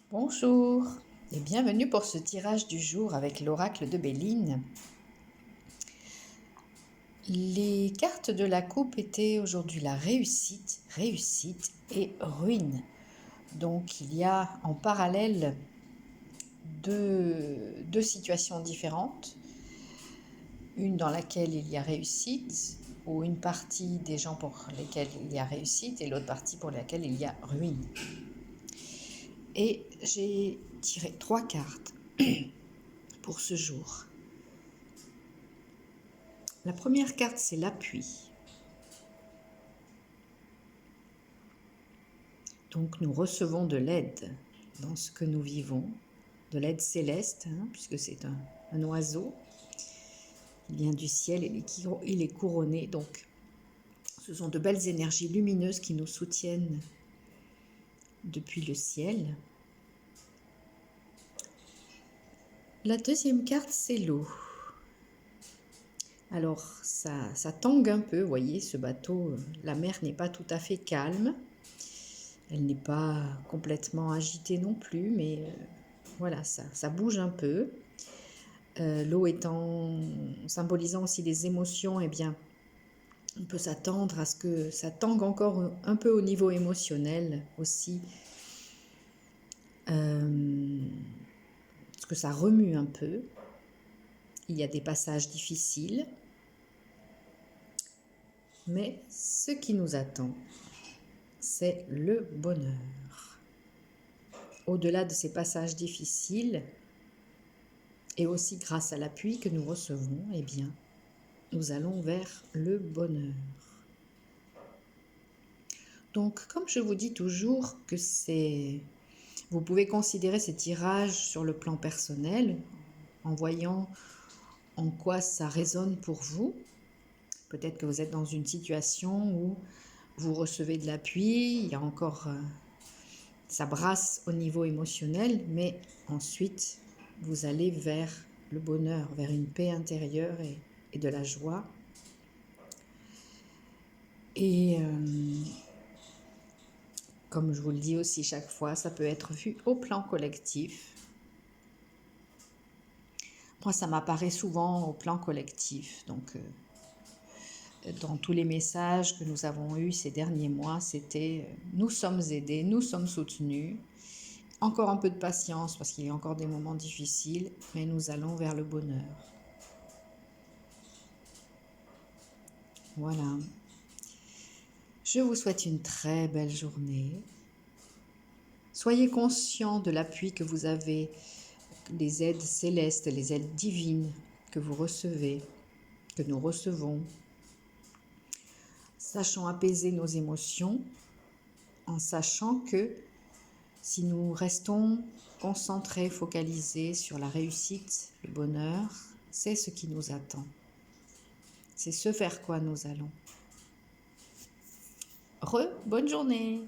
Bonjour et bienvenue pour ce tirage du jour avec l'oracle de Béline. Les cartes de la coupe étaient aujourd'hui la réussite et ruine. Donc il y a en parallèle deux situations différentes. Une dans laquelle il y a réussite, ou une partie des gens pour lesquels il y a réussite, et l'autre partie pour laquelle il y a ruine. Et j'ai tiré 3 cartes pour ce jour. La première carte, c'est l'appui. Donc nous recevons de l'aide dans ce que nous vivons, de l'aide céleste, puisque c'est un oiseau. Il vient du ciel et il est couronné. Donc ce sont de belles énergies lumineuses qui nous soutiennent depuis le ciel. La deuxième carte, c'est l'eau. Alors ça tangue un peu, vous voyez, ce bateau, la mer n'est pas tout à fait calme. Elle n'est pas complètement agitée non plus, mais voilà, ça bouge un peu. L'eau étant symbolisant aussi les émotions, eh bien, on peut s'attendre à ce que ça tangue encore un peu au niveau émotionnel aussi. Parce que ça remue un peu. Il y a des passages difficiles. Mais ce qui nous attend, c'est le bonheur. Au-delà de ces passages difficiles, et aussi grâce à l'appui que nous recevons, eh bien, nous allons vers le bonheur. Donc, comme je vous dis toujours que vous pouvez considérer ces tirages sur le plan personnel, en voyant en quoi ça résonne pour vous. Peut-être que vous êtes dans une situation où vous recevez de l'appui, il y a encore, ça brasse au niveau émotionnel, mais ensuite, vous allez vers le bonheur, vers une paix intérieure et de la joie. Et comme je vous le dis aussi chaque fois, ça peut être vu au plan collectif. Moi, ça m'apparaît souvent au plan collectif. Donc, dans tous les messages que nous avons eus ces derniers mois, c'était nous sommes aidés, nous sommes soutenus. Encore un peu de patience parce qu'il y a encore des moments difficiles, mais nous allons vers le bonheur. Voilà. Je vous souhaite une très belle journée. Soyez conscients de l'appui que vous avez, les aides célestes, les aides divines que vous recevez, que nous recevons. Sachons apaiser nos émotions en sachant que si nous restons concentrés, focalisés sur la réussite, le bonheur, c'est ce qui nous attend. C'est ce vers quoi nous allons. Bonne journée!